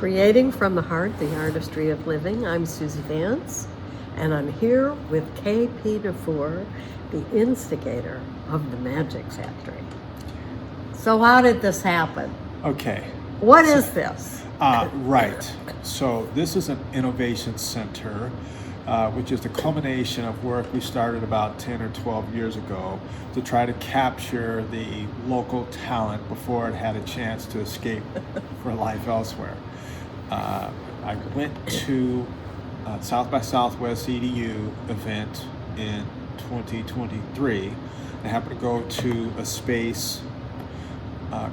Creating from the Heart, the Artistry of Living. I'm Suzy Vance, and I'm here with Kyle-Pierre Nfr, the instigator of the Majik Factory. So how did this happen? Okay. What is this? Right. So this is an innovation center, which is the culmination of work we started about 10 or 12 years ago to try to capture the local talent before it had a chance to escape for life elsewhere. I went to South by Southwest EDU event in 2023. I happened to go to a space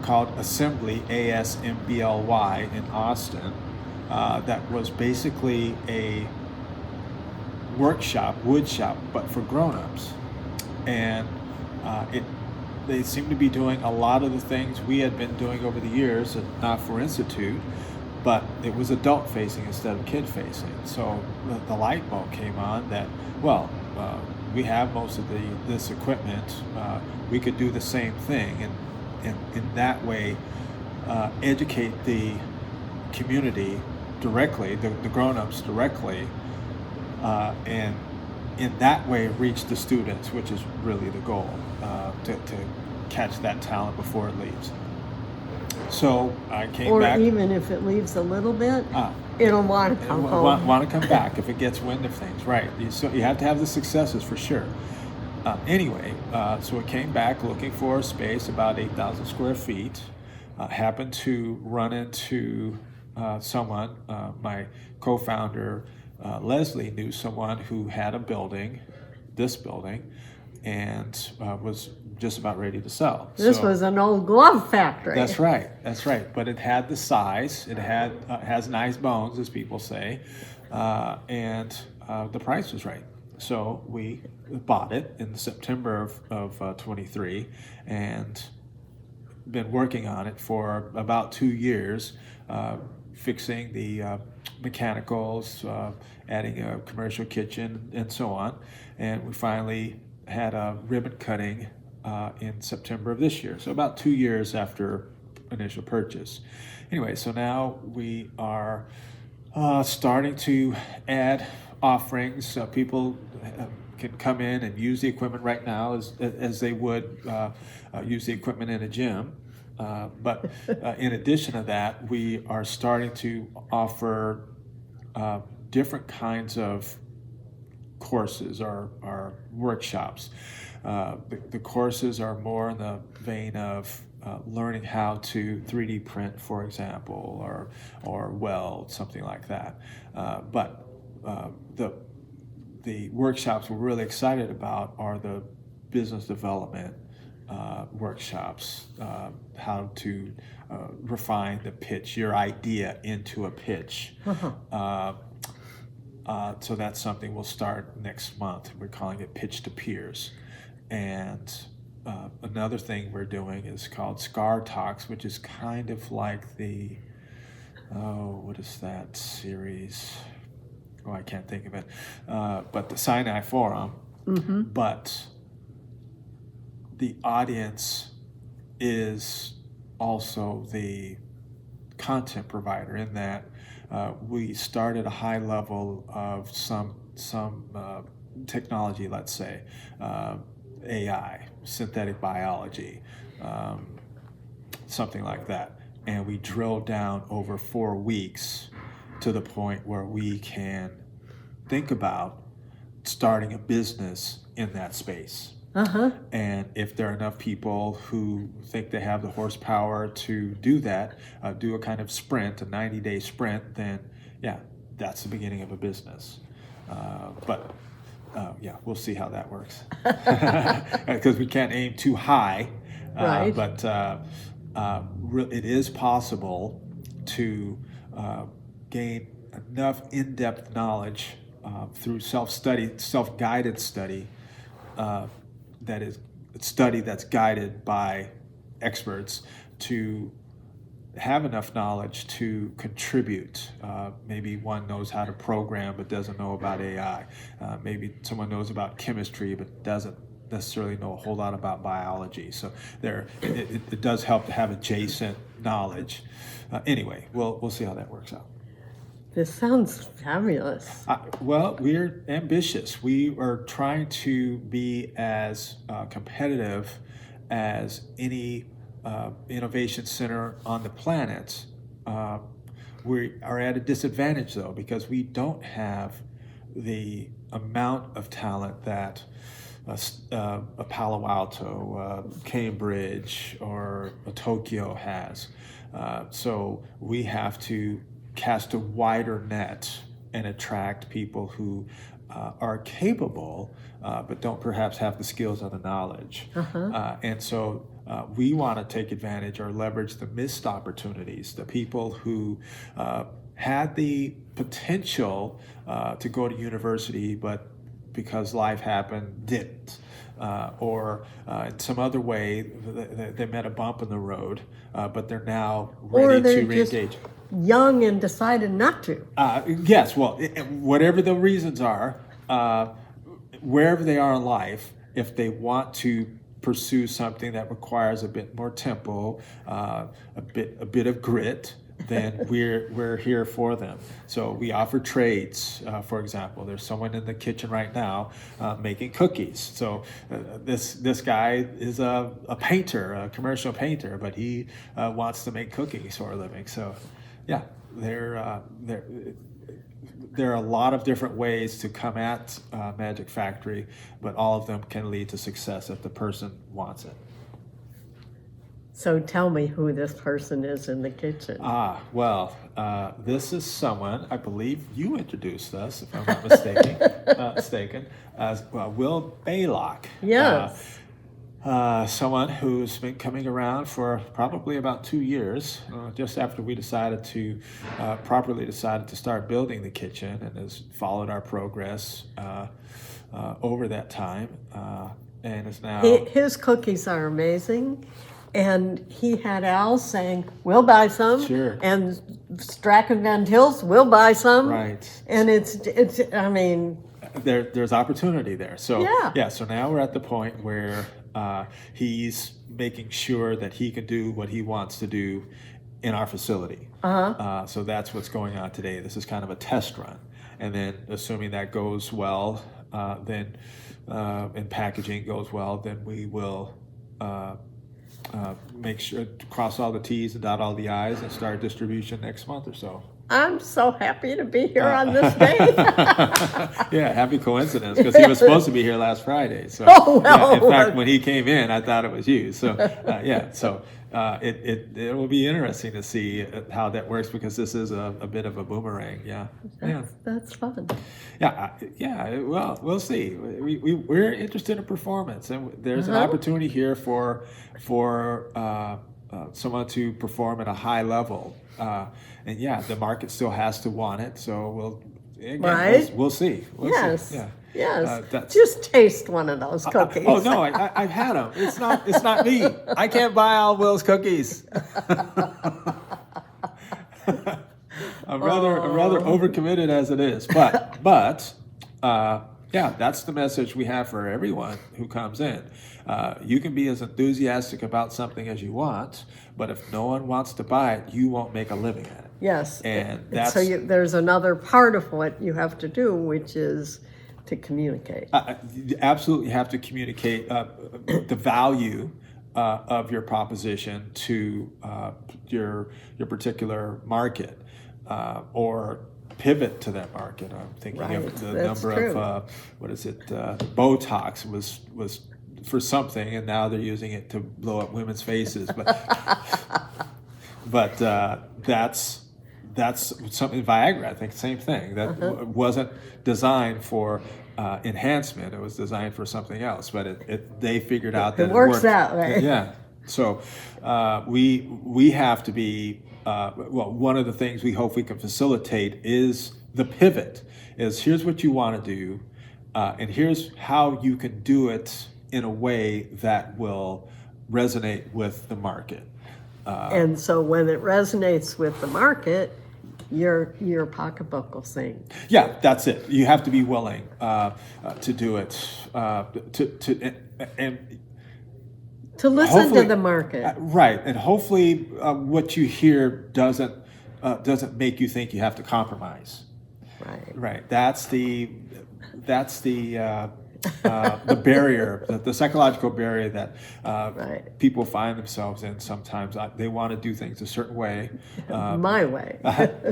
called Assembly, ASMBLY, in Austin, that was basically a workshop, wood shop, but for grown-ups. And they seem to be doing a lot of the things we had been doing over the years at Nfr Institute, but it was adult-facing instead of kid-facing. So the light bulb came on that, well, we have most of this equipment. We could do the same thing, and in that way educate the community directly, the grown-ups directly, and in that way reach the students, which is really the goal, to catch that talent before it leaves. So I came back. Or even if it leaves a little bit, it'll want to come home. Want to come back if it gets wind of things, right? So you have to have the successes for sure. Anyway, so I came back looking for a space about 8,000 square feet. Happened to run into someone, my co-founder, Leslie, knew someone who had a building, this building, and was just about ready to sell. This was an old glove factory. That's right. But it had the size. It has nice bones, as people say, and the price was right. So we bought it in September of 23, and been working on it for about 2 years, fixing the mechanicals, adding a commercial kitchen, and so on. And we finally had a ribbon cutting in September of this year, so about 2 years after initial purchase. Anyway, so now we are starting to add offerings. So people can come in and use the equipment right now as they would use the equipment in a gym. But in addition to that, we are starting to offer different kinds of courses or workshops. The courses are more in the vein of learning how to 3D print, for example, or weld, something like that. But the workshops we're really excited about are the business development workshops, how to refine the pitch, your idea into a pitch. So that's something we'll start next month. We're calling it Pitch to Peers. And another thing we're doing is called Scar Talks, which is kind of like the, what is that series? Oh, I can't think of it. But the Sinai Forum. Mm-hmm. But the audience is also the content provider in that we start at a high level of some technology, let's say, AI, synthetic biology, something like that. And we drill down over 4 weeks to the point where we can think about starting a business in that space. And if there are enough people who think they have the horsepower to do that, do a kind of sprint, a 90-day sprint, then yeah, that's the beginning of a business. But we'll see how that works. Because we can't aim too high. Right. But it is possible to gain enough in-depth knowledge through self-study, self-guided study, that is study that's guided by experts, to have enough knowledge to contribute. Maybe one knows how to program but doesn't know about AI. Maybe someone knows about chemistry but doesn't necessarily know a whole lot about biology. So it does help to have adjacent knowledge. Anyway, we'll see how that works out. This sounds fabulous. Well, we're ambitious. We are trying to be as competitive as any innovation center on the planet. We are at a disadvantage, though, because we don't have the amount of talent that a Palo Alto, Cambridge, or a Tokyo has. So we have to cast a wider net and attract people who are capable, but don't perhaps have the skills or the knowledge. And so we want to take advantage or leverage the missed opportunities, the people who had the potential to go to university, but because life happened, didn't. Or in some other way, they met a bump in the road, but they're now ready to re-engage. Young and decided not to. Yes, well, whatever the reasons are, wherever they are in life, if they want to pursue something that requires a bit more tempo, a bit of grit, then we're here for them. So we offer trades. For example, there's someone in the kitchen right now making cookies. So this guy is a painter, a commercial painter, but he wants to make cookies for a living. So yeah, there are a lot of different ways to come at Majik Factory, but all of them can lead to success if the person wants it. So tell me who this person is in the kitchen. Well, this is someone, I believe you introduced us, if I'm not mistaken, as Will Baylock. Yes. Someone who's been coming around for probably about 2 years, just after we properly decided to start building the kitchen, and has followed our progress over that time, and is now... His cookies are amazing, and he had Al saying, "We'll buy some," Sure. And Strachan Van Til's, "We'll buy some," right? And it's I mean, there's opportunity there. So yeah. So now we're at the point where he's making sure that he can do what he wants to do in our facility. So that's what's going on today. This is kind of a test run, and then assuming that goes well, then and packaging goes well, then we will make sure to cross all the T's and dot all the I's and start distribution next month or so. I'm so happy to be here on this day. Yeah, happy coincidence, because he was supposed to be here last Friday. So, in fact, when he came in, I thought it was you. So, it will be interesting to see how that works, because this is a bit of a boomerang. That's fun. Well, we'll see. We're interested in performance, and there's an opportunity here for someone to perform at a high level. And the market still has to want it. So we'll see. Yes. See. Yes. Just taste one of those cookies. Oh no, I've had them. It's not me. I can't buy all Will's cookies. I'm rather overcommitted as it is, but that's the message we have for everyone who comes in. You can be as enthusiastic about something as you want, but if no one wants to buy it, you won't make a living at it. Yes. And there's another part of what you have to do, which is to communicate. You absolutely have to communicate the value of your proposition to your particular market, or pivot to that market. I'm thinking of the number of Botox was for something, and now they're using it to blow up women's faces. But that's something. Viagra, I think, same thing. That wasn't designed for enhancement. It was designed for something else. But they figured out that it works worked. that way. Yeah. So we have to be. One of the things we hope we can facilitate is the pivot. Here's what you want to do, and here's how you can do it in a way that will resonate with the market. And so when it resonates with the market, your pocketbook will sing. Yeah, that's it. You have to be willing to do it. To listen to hopefully, the market. right, and hopefully what you hear doesn't make you think you have to compromise. Right. Right. That's the barrier, the psychological barrier that Right. people find themselves in sometimes. They want to do things a certain way. My way.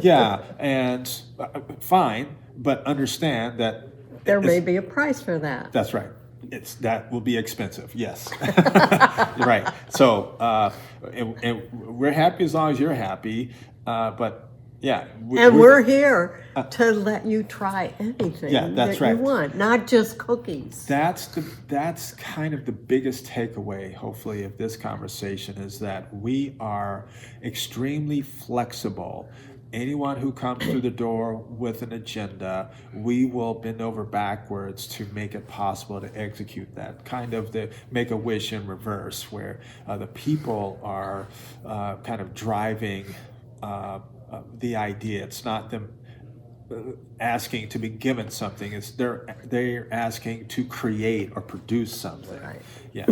Yeah, and fine, but understand that There may be a price for that. that's right. That will be expensive. Yes. Right. So, and we're happy as long as you're happy. But yeah. And we're here to let you try anything Yeah, that's that right. you want, not just cookies. That's kind of the biggest takeaway, hopefully, of this conversation is that we are extremely flexible. Anyone who comes through the door with an agenda, we will bend over backwards to make it possible to execute that. Kind of the make a wish in reverse, where the people are kind of driving the idea. It's not them asking to be given something. It's they're asking to create or produce something. Right. Yeah.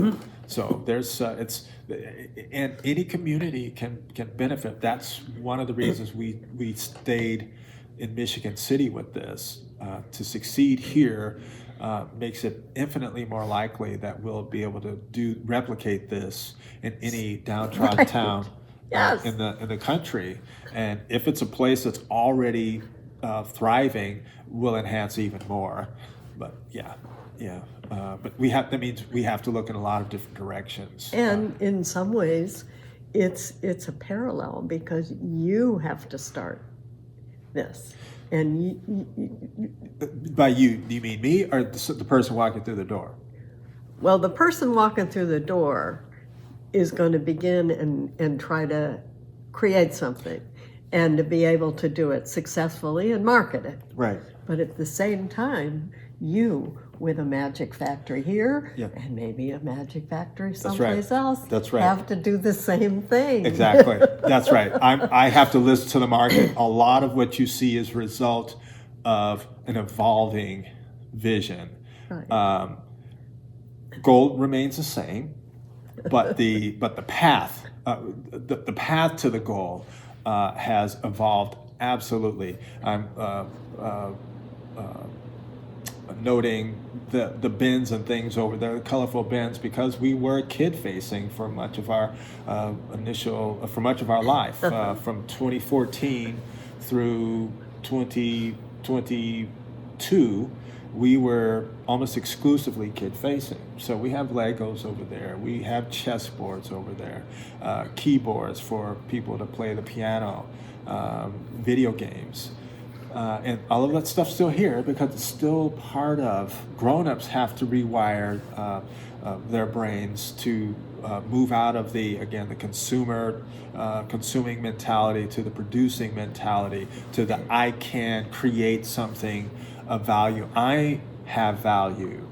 So there's and any community can benefit. That's one of the reasons we stayed in Michigan City with this. To succeed here makes it infinitely more likely that we'll be able to replicate this in any downtrodden town Yes. in the country. And if it's a place that's already thriving, will enhance even more. But yeah. But that means we have to look in a lot of different directions. And in some ways, it's a parallel because you have to start this. And By you, do you mean me or the person walking through the door? well, the person walking through the door is going to begin and try to create something and to be able to do it successfully and market it. Right. But at the same time, you with a Majik Factory here Yep. and maybe a Majik Factory right. someplace else That's right. have to do the same thing. Exactly. That's right. I have to listen to the market. A lot of what you see is a result of an evolving vision. Right. Goal remains the same, but the path the path to the goal has evolved absolutely. I'm noting the bins and things over there, the colorful bins, because we were kid facing for much of our life, from 2014 through 2022. We were almost exclusively kid facing. So we have Legos over there, we have chessboards over there, keyboards for people to play the piano, video games. And all of that stuff's still here because it's still part of, grown-ups have to rewire their brains to move out of the consuming mentality to the producing mentality, to the I can create something of value. I have value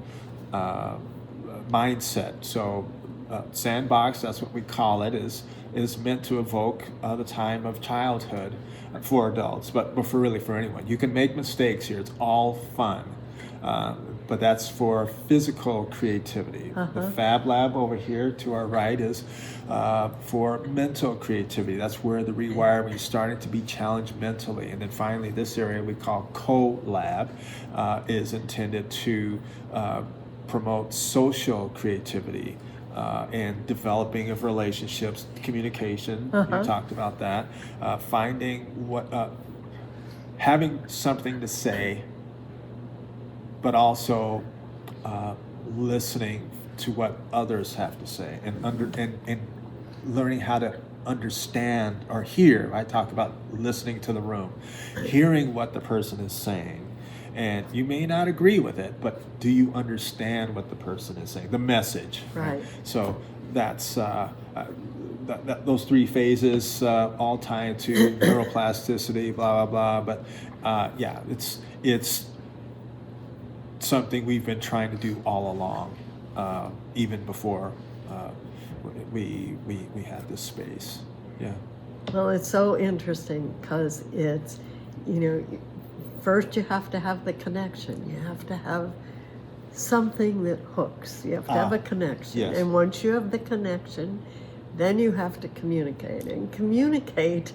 mindset. So sandbox, that's what we call it, is meant to evoke the time of childhood for adults, but for anyone. You can make mistakes here. It's all fun. But that's for physical creativity. The Fab Lab over here to our right is for mental creativity. That's where the rewiring is starting to be challenged mentally. And then finally, this area we call Co-Lab is intended to promote social creativity and developing of relationships, communication. You talked about that. Finding having something to say, but also listening to what others have to say, and learning how to understand or hear. I talk about listening to the room, hearing what the person is saying. And you may not agree with it, but do you understand what the person is saying, the message? Right. So that's those three phases all tie into neuroplasticity, blah blah blah. But yeah, it's something we've been trying to do all along, even before we had this space. Yeah. Well, it's so interesting because it's, first you have to have the connection. You have to have something that hooks. You have to have a connection. Yes. And once you have the connection, then you have to communicate. And communicate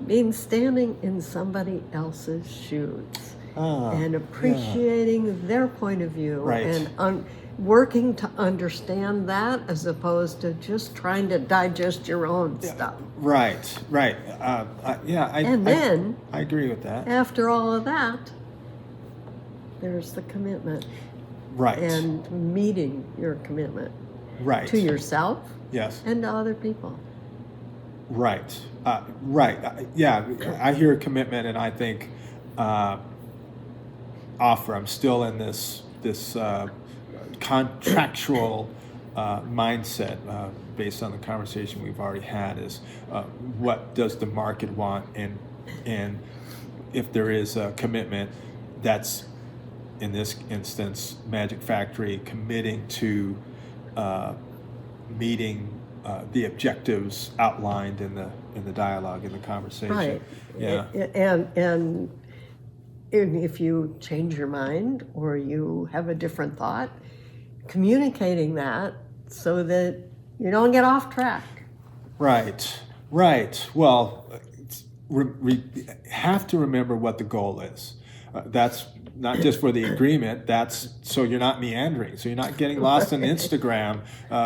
means standing in somebody else's shoes and appreciating their point of view, Right. and working to understand that, as opposed to just trying to digest your own stuff. Right. Then I agree with that. after all of that, there's the commitment. Right. And meeting your commitment Right. to yourself Yes. and to other people. Right. I hear commitment, and I think offer. I'm still in this contractual mindset based on the conversation we've already had. Is what does the market want, and if there is a commitment, that's in this instance Majik Factory committing to meeting the objectives outlined in the dialogue, in the conversation. Right. Yeah. And if you change your mind or you have a different thought, communicating that so that you don't get off track. Right. Well, have to remember what the goal is. That's not just for the agreement, that's so you're not meandering, so you're not getting lost on Instagram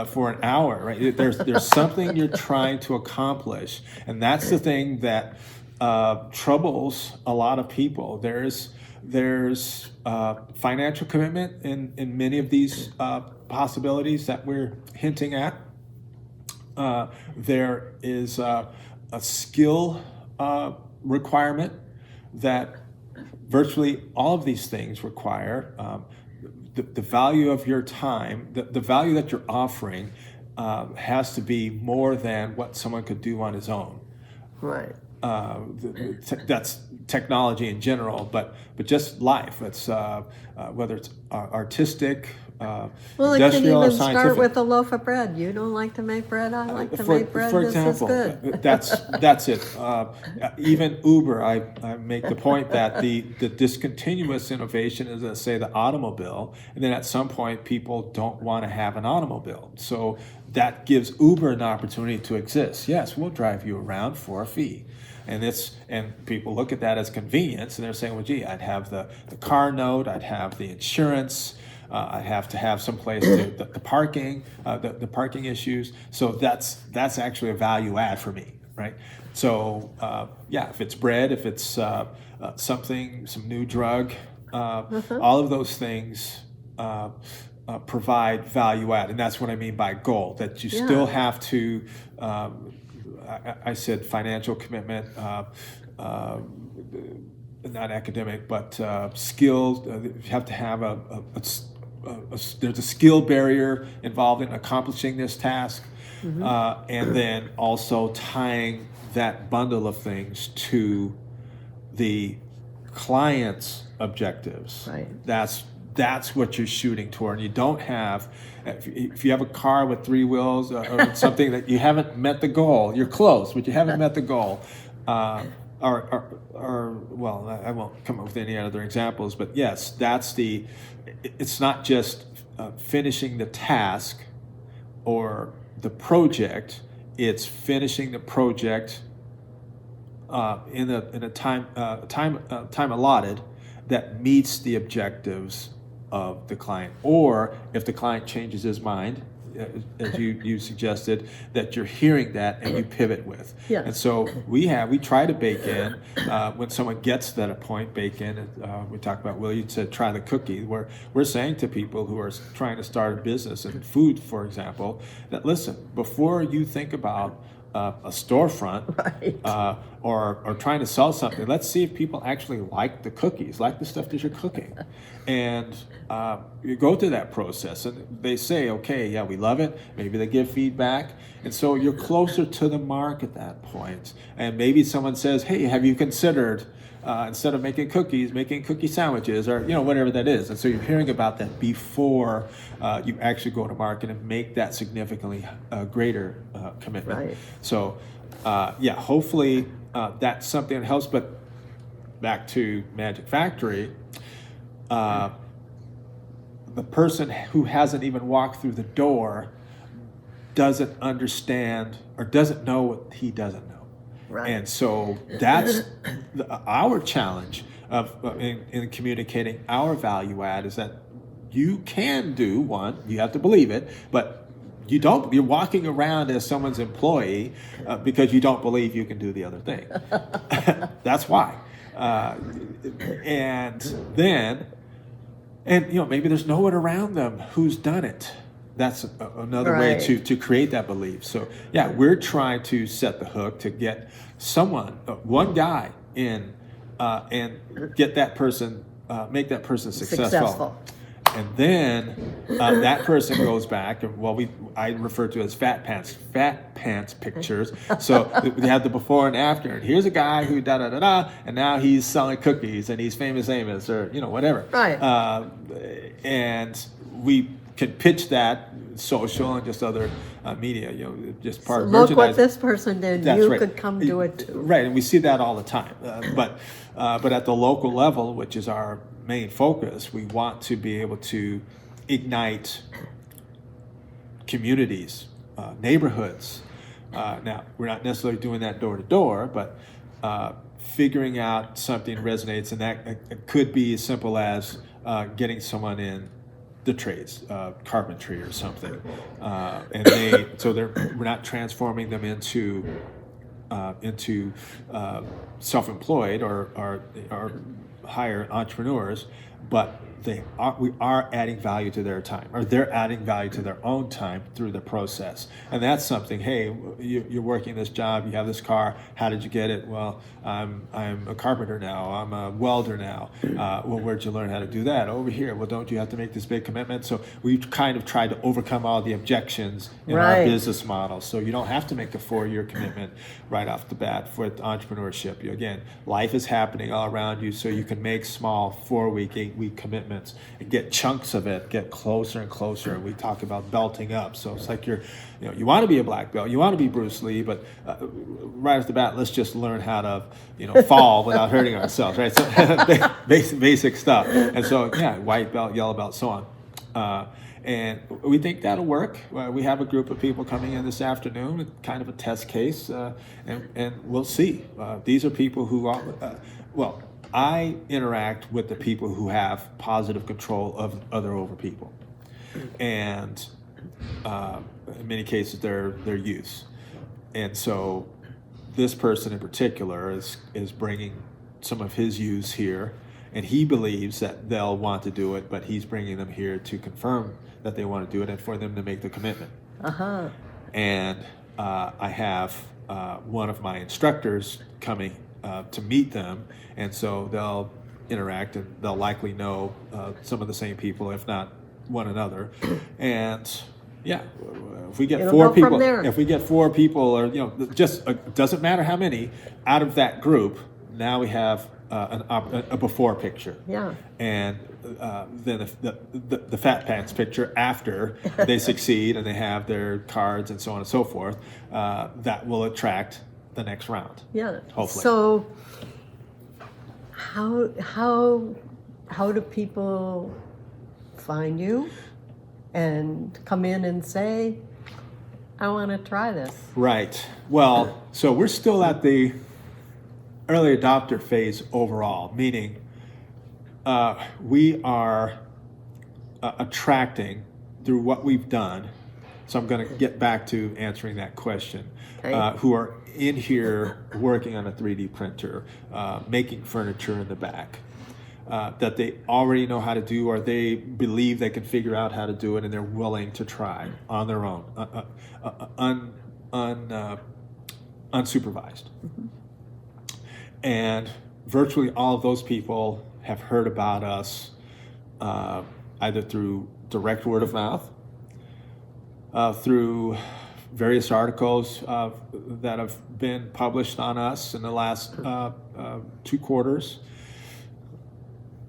for an hour, right? There's something you're trying to accomplish, and that's the thing that troubles a lot of people. There's financial commitment in many of these possibilities that we're hinting at. There is a skill requirement that virtually all of these things require. The value of your time, the value that you're offering has to be more than what someone could do on his own. Right. That's technology in general, but just life. It's whether it's artistic, Well, it can industrial, or even scientific. start with a loaf of bread. You don't like to make bread, I like to make bread. For This example, is good. that's it. Even Uber, I make the point that the discontinuous innovation is, let's say, the automobile, and then at some point people don't want to have an automobile. So that gives Uber an opportunity to exist. Yes, we'll drive you around for a fee. And people look at that as convenience, and they're saying, well, gee, I'd have the car note, I'd have the insurance, I have to have some place the parking, the parking issues. So that's actually a value add for me, right? So if it's bread, if it's something, some new drug, all of those things provide value add, and that's what I mean by goal. That you still have to. I said financial commitment. Not academic, but skills. You have to have there's a skill barrier involved in accomplishing this task, and then also tying that bundle of things to the client's objectives. Right. That's what you're shooting toward. And you don't have, if you have a car with 3 wheels or something that you haven't met the goal, you're close, but you haven't met the goal. Well, I won't come up with any other examples, but yes, it's not just finishing the task or the project, it's finishing the project in a time allotted that meets the objectives of the client. Or if the client changes his mind, as you suggested, that you're hearing that and you pivot with. Yeah. And so we try to bake in, when someone gets to that point, bake in, we talk about, well, you said try the cookie, where we're saying to people who are trying to start a business in food, for example, that listen, before you think about a storefront, Right. or trying to sell something, let's see if people actually like the cookies, like the stuff that you're cooking. And you go through that process and they say, okay, yeah, we love it. Maybe they give feedback. And so you're closer to the mark at that point. And maybe someone says, hey, have you considered, instead of making cookies, making cookie sandwiches, or whatever that is. And so you're hearing about that before you actually go to market and make that significantly greater commitment. Right. So hopefully that's something that helps. But back to Majik Factory, the person who hasn't even walked through the door doesn't understand or doesn't know what he doesn't know. Right. And so that's our challenge in communicating our value add is that you can do one, you have to believe it, but you're walking around as someone's employee because you don't believe you can do the other thing. That's why. And maybe there's no one around them who's done it. That's another way to create that belief. So yeah, we're trying to set the hook to get someone, one guy in, and get that person, make that person successful. And then that person goes back, and I refer to as fat pants pictures. So we have the before and after. And here's a guy who and now he's selling cookies, and he's famous Amos, or whatever. Right. And we can pitch that social and just other media, just part of merchandising. Look what this person did. That's you right. could come do it too. Right, and we see that all the time. But at the local level, which is our main focus, we want to be able to ignite communities, neighborhoods. Now, we're not necessarily doing that door to door, but figuring out something resonates, and that it could be as simple as getting someone in the trades, carpentry or something, and we're not transforming them into self-employed or hire entrepreneurs, but we are adding value to their time, or they're adding value to their own time through the process. And that's something. Hey, you're working this job, you have this car, how did you get it? Well, I'm a carpenter now, I'm a welder now. Well, where'd you learn how to do that? Over here. Well, don't you have to make this big commitment? So we've kind of tried to overcome all the objections in our business model. So you don't have to make a 4-year commitment right off the bat for entrepreneurship. Again, life is happening all around you, so you can make small 4-week, 8-week commitments and get chunks of it, get closer and closer. We talk about belting up. So it's like you want to be a black belt, you want to be Bruce Lee, but right off the bat, let's just learn how to, fall without hurting ourselves, right? So basic stuff. And so, yeah, white belt, yellow belt, so on. And we think that'll work. We have a group of people coming in this afternoon, kind of a test case, and we'll see. These are people who are, I interact with the people who have positive control of other people, and in many cases they're youths, and so this person in particular is bringing some of his youths here, and he believes that they'll want to do it, but he's bringing them here to confirm that they want to do it and for them to make the commitment. And I have one of my instructors coming to meet them, and so they'll interact and they'll likely know some of the same people, if not one another. And yeah, if we get four people, or just doesn't matter how many out of that group, now we have a before picture. Yeah. And then the fat pants picture after they succeed and they have their cards and so on and so forth, that will attract the next round. Yeah. Hopefully. So how do people find you and come in and say, I want to try this? Right. Well, so we're still at the early adopter phase overall, meaning we are attracting through what we've done. So I'm going to get back to answering that question. Okay. Who are in here working on a 3D printer, making furniture in the back, that they already know how to do, or they believe they can figure out how to do it, and they're willing to try on their own, unsupervised. Mm-hmm. And virtually all of those people have heard about us either through direct word of mouth, through various articles that have been published on us in the last 2 quarters,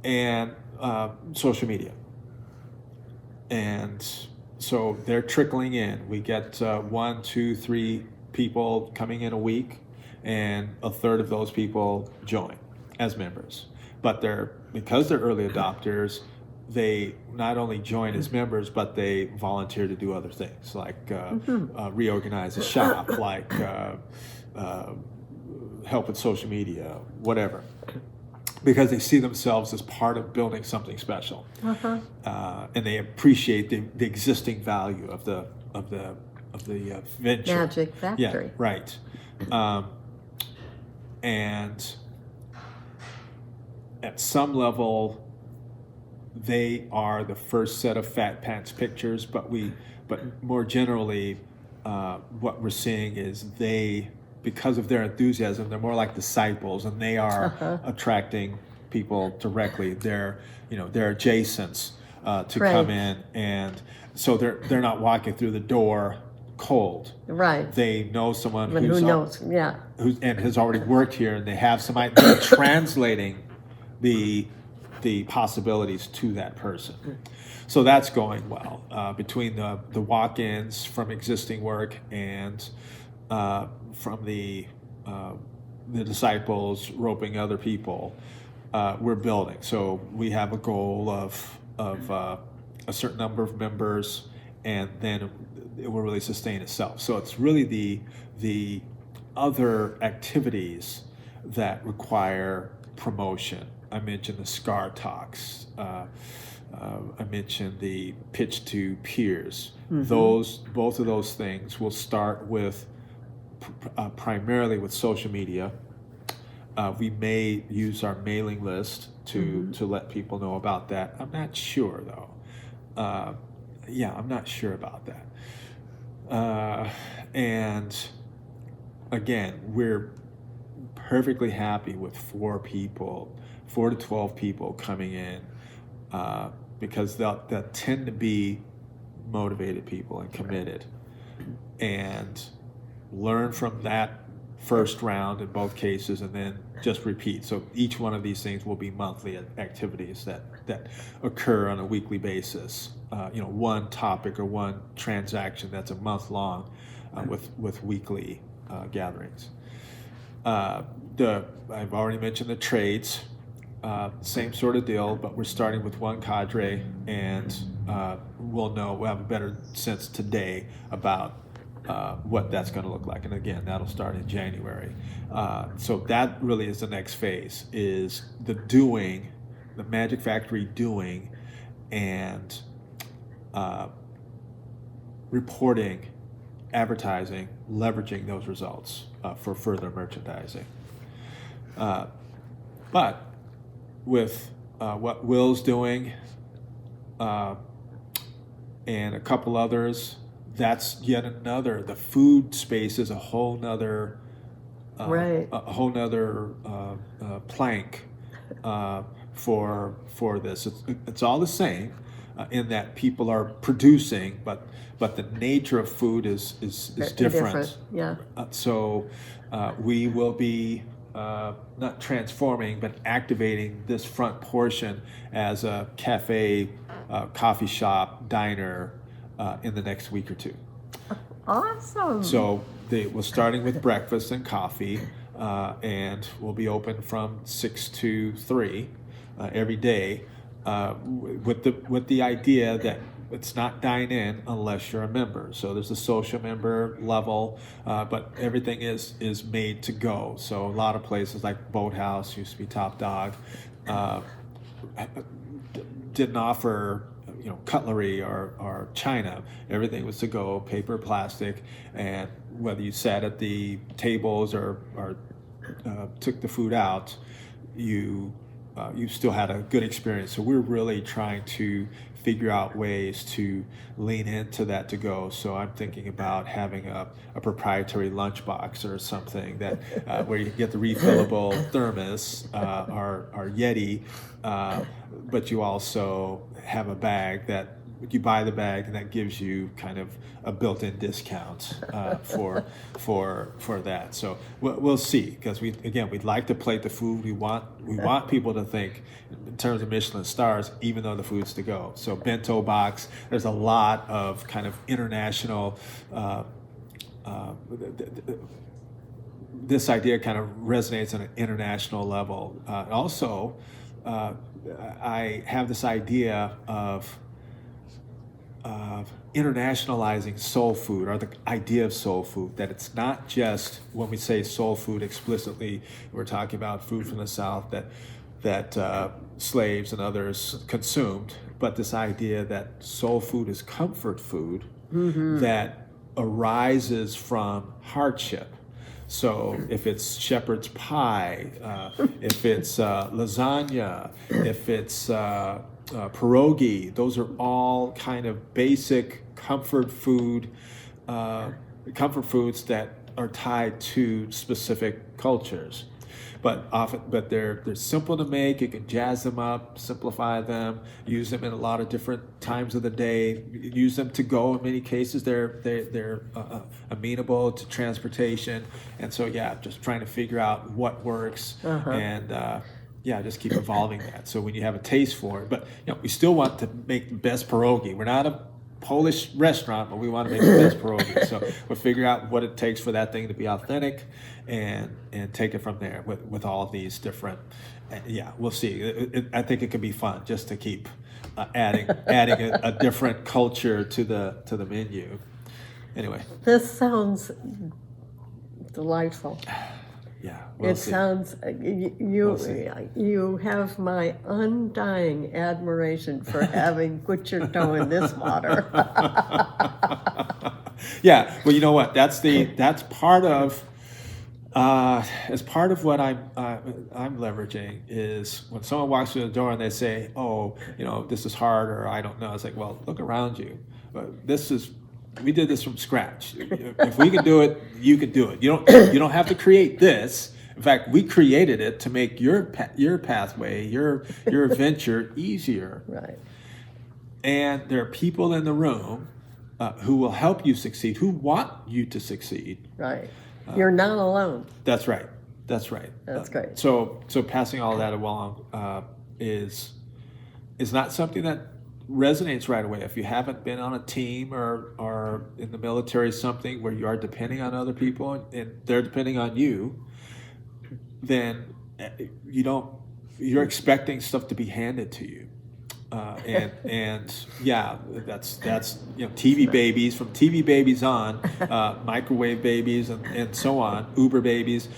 and social media. And so they're trickling in. We get 1, 2, 3 people coming in a week, and a third of those people join as members. But because they're early adopters, they not only join as members, but they volunteer to do other things, like reorganize a shop, like help with social media, whatever, because they see themselves as part of building something special, and they appreciate the existing value of the venture. Majik Factory. Yeah, right. And at some level, they are the first set of Fat Pants pictures, but more generally, what we're seeing is because of their enthusiasm, they're more like disciples, and they are attracting people directly. They're adjacents to come in, and so they're not walking through the door cold. Right. They know someone who knows, and has already worked here, and they have some idea translating the possibilities to that person. So that's going well between the walk-ins from existing work and from the disciples roping other people. We're building. So we have a goal of a certain number of members, and then it will really sustain itself. So it's really the other activities that require promotion. I mentioned the SCAR talks. I mentioned the pitch to peers. Both of those things will start with primarily with social media. We may use our mailing list to let people know about that. I'm not sure though. I'm not sure about that. And again, we're perfectly happy with 4 to 12 people coming in, because they'll tend to be motivated people and committed, and learn from that first round in both cases, and then just repeat. So each one of these things will be monthly activities that occur on a weekly basis. One topic or one transaction that's a month long, with weekly gatherings. I've already mentioned the trades. Same sort of deal, but we're starting with one cadre, and we'll have a better sense today about what that's going to look like. And again, that'll start in January. So that really is the next phase, is the Majik Factory doing, and reporting, advertising, leveraging those results for further merchandising. But with what Will's doing and a couple others, that's yet another. The food space is a whole nother plank for this. It's all the same in that people are producing, but the nature of food is different. Yeah. So we will be not transforming, but activating this front portion as a cafe, coffee shop, diner in the next week or two. Awesome. So we're starting with breakfast and coffee, and we'll be open from 6 to 3 every day, with the idea that it's not dine in unless you're a member. So there's a social member level, but everything is made to go. So a lot of places like Boathouse, used to be Top Dog, didn't offer cutlery or china. Everything was to go, paper, plastic, and whether you sat at the tables or took the food out, you still had a good experience. So we're really trying to figure out ways to lean into that to go. So I'm thinking about having a proprietary lunchbox or something that where you can get the refillable thermos or Yeti, but you also have a bag that you buy the bag, and that gives you kind of a built-in discount for that. So we'll see, because we'd like to plate the food. We want people to think in terms of Michelin stars, even though the food's to go. So bento box. There's a lot of kind of international. This idea kind of resonates on an international level. Also, I have this idea of internationalizing soul food, or the idea of soul food, that it's not just, when we say soul food explicitly, we're talking about food from the South that slaves and others consumed, but this idea that soul food is comfort food that arises from hardship. So if it's shepherd's pie, if it's lasagna, if it's pierogi, those are all kind of basic comfort foods that are tied to specific cultures. But they're simple to make. You can jazz them up, simplify them, use them in a lot of different times of the day. Use them to go. In many cases, they're amenable to transportation, and so just trying to figure out what works and. Just keep evolving that. So when you have a taste for it, but we still want to make the best pierogi. We're not a Polish restaurant, but we want to make the best pierogi. So we'll figure out what it takes for that thing to be authentic, and take it from there with all of these different. We'll see. I think it could be fun just to keep adding a different culture to the menu. Anyway, this sounds delightful. We'll it see. Sounds you have my undying admiration for having put your toe in this water. Well, you know what? That's part of as part of what I'm leveraging is when someone walks through the door and they say, "Oh, this is hard," or "I don't know." It's like, well, look around you. We did this from scratch. If we can do it, you can do it. You don't have to create this. In fact, we created it to make your pathway, your adventure easier. Right. And there are people in the room who will help you succeed, who want you to succeed. Right. You're not alone. That's right. That's great. So passing all that along is not something that resonates right away. If you haven't been on a team or in the military, something where you are depending on other people and they're depending on you, then you're expecting stuff to be handed to you. That's TV babies, from TV babies on, microwave babies and so on, Uber babies,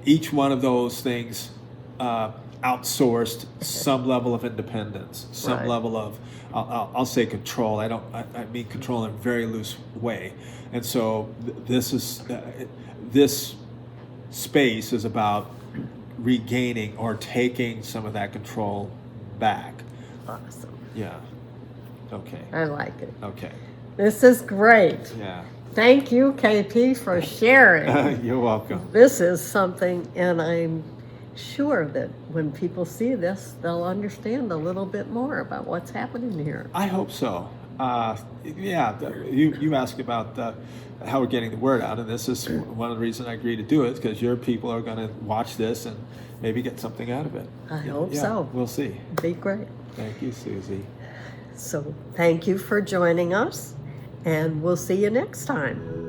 each one of those things outsourced some level of independence, some level of I'll say control. I mean control in a very loose way. And so this space is about regaining or taking some of that control back. Awesome. Yeah. Okay. I like it. Okay. This is great. Yeah. Thank you, KP, for sharing. You're welcome. This is something, and I'm sure that when people see this, they'll understand a little bit more about what's happening here. I hope so. You asked about how we're getting the word out, and this is one of the reasons I agreed to do it, because your people are going to watch this and maybe get something out of it. I hope so. We'll see. Be great. Thank you, Suzy. So thank you for joining us, and we'll see you next time.